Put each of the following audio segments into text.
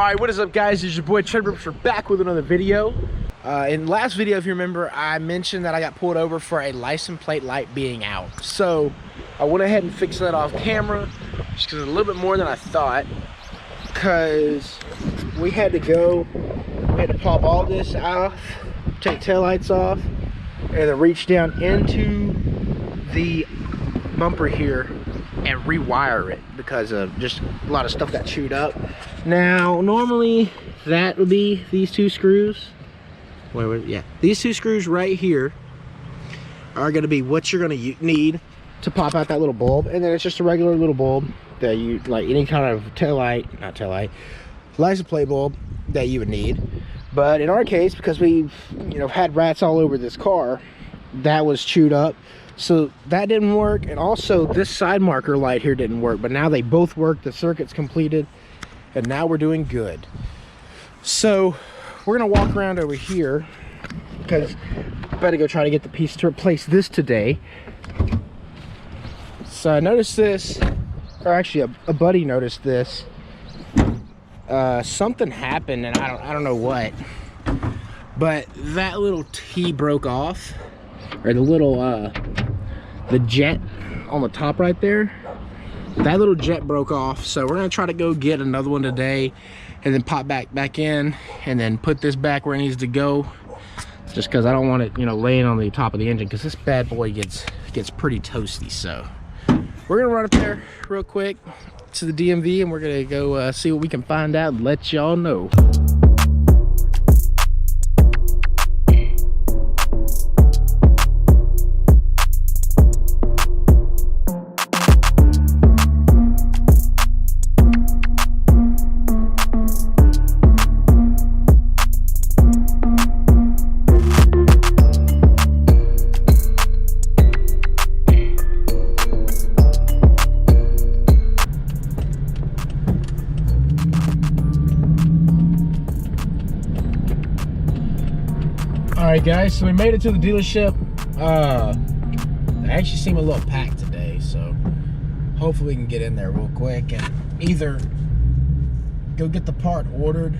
Alright, what is up guys? It's your boy Trevor. We're back with another video. In the last video, if you remember, I mentioned that I got pulled over for a license plate light being out. So I went ahead and fixed that off camera, just because it's a little bit more than I thought. Because we had to pop all this off, take taillights off, and then reach down into the bumper here and rewire it because of just a lot of stuff got chewed up. Now normally that would be these two screws. Yeah, these two screws right here are going to be what you're going to need to pop out that little bulb, and then it's just a regular little bulb that you like any kind of license plate bulb that you would need. But in our case, because we've had rats all over this car, that was chewed up. So that didn't work, and also this side marker light here didn't work, but now they both work. The circuit's completed, and now we're doing good. So we're gonna walk around over here because I better go try to get the piece to replace this today. So I noticed this, or actually a buddy noticed this. Something happened, and I don't know what, but that little T broke off, or the little the jet on the top right there, that little jet broke off. So we're gonna try to go get another one today and then pop back in and then put this back where it needs to go, just because I don't want it laying on the top of the engine, because this bad boy gets pretty toasty. So we're gonna run up there real quick to the DMV, and we're gonna go see what we can find out and let y'all know. Alright guys, so we made it to the dealership. They actually seem a little packed today, so hopefully we can get in there real quick and either go get the part ordered.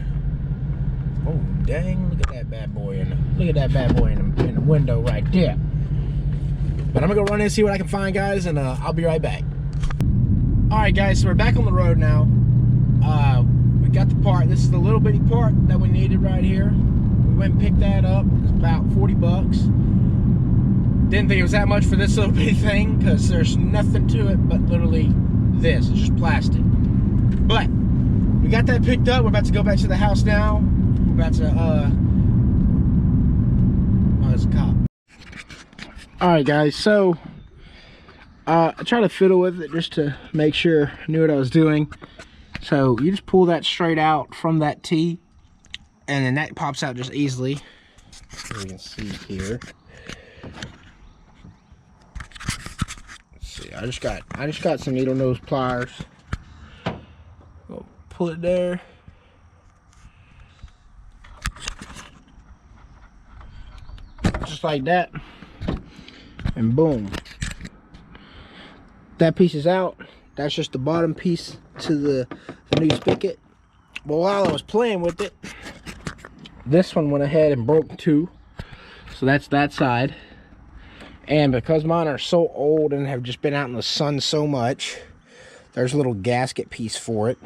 Oh dang, look at that bad boy in the window right there. But I'm gonna go run in and see what I can find, guys, and I'll be right back. Alright guys, so we're back on the road now. We got the part. This is the little bitty part that we needed right here. Went and picked that up. It was about 40 bucks. Didn't think it was that much for this little bitty thing, because there's nothing to it but literally this. It's just plastic. But we got that picked up. We're about to go back to the house now. We're about to oh, there's a cop. Alright guys, so I tried to fiddle with it just to make sure I knew what I was doing. So you just pull that straight out from that T, and then that pops out just easily. As you can see here. Let's see, I just got some needle nose pliers. Go pull it there. Just like that. And boom. That piece is out. That's just the bottom piece to the new spigot. But while I was playing with it, this one went ahead and broke too. So that's that side. And because mine are so old and have just been out in the sun so much, there's a little gasket piece for it.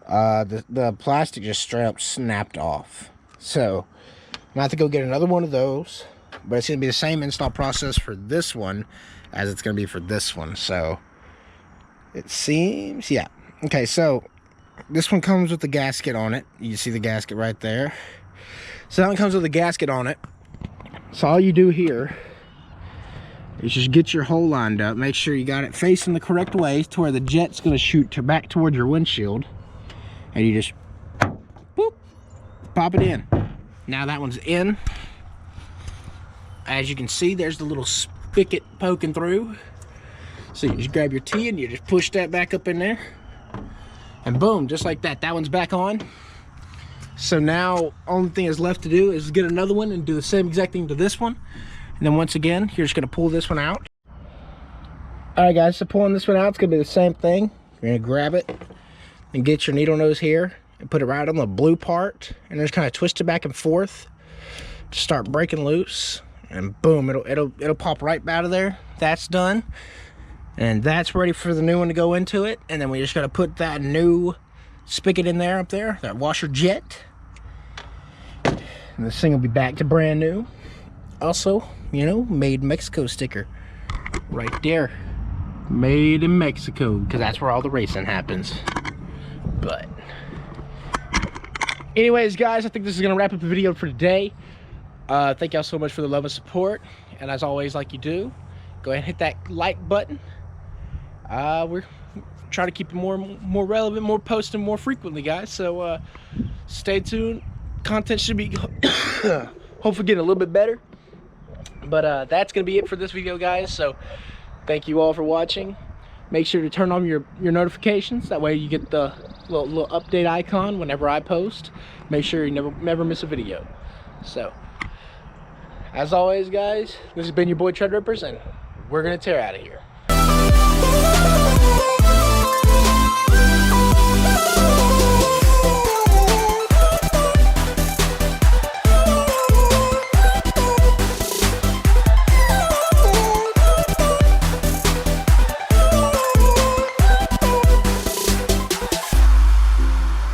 The plastic just straight up snapped off. So I'm gonna have to go get another one of those, but it's gonna be the same install process for this one as it's gonna be for this one. So it seems, yeah. Okay, so this one comes with the gasket on it. You see the gasket right there. So that one comes with a gasket on it. So all you do here is just get your hole lined up. Make sure you got it facing the correct way to where the jet's going to shoot back towards your windshield. And you just boop, pop it in. Now that one's in. As you can see, there's the little spigot poking through. So you just grab your T and you just push that back up in there. And boom, just like that, that one's back on. So now only thing is left to do is get another one and do the same exact thing to this one. And then once again, you're just gonna pull this one out. All right guys, so pulling this one out, it's gonna be the same thing. You're gonna grab it and get your needle nose here and put it right on the blue part, and just kind of twist it back and forth to start breaking loose, and boom, it'll pop right out of there. That's done, and that's ready for the new one to go into it. And then we just got to put that new spigot in there, up there, that washer jet, and this thing will be back to brand new. Also, you know, made in Mexico sticker right there, made in Mexico, because that's where all the racing happens. But anyways, guys, I think this is gonna wrap up the video for today. Thank y'all so much for the love and support, and as always, like you do, go ahead and hit that like button. We're trying to keep it more relevant, more posting more frequently, guys, so stay tuned. Content should be hopefully getting a little bit better. But that's gonna be it for this video, guys. So thank you all for watching. Make sure to turn on your notifications, that way you get the little update icon whenever I post. Make sure you never miss a video. So as always, guys, this has been your boy Tread Rippers, and we're gonna tear out of here.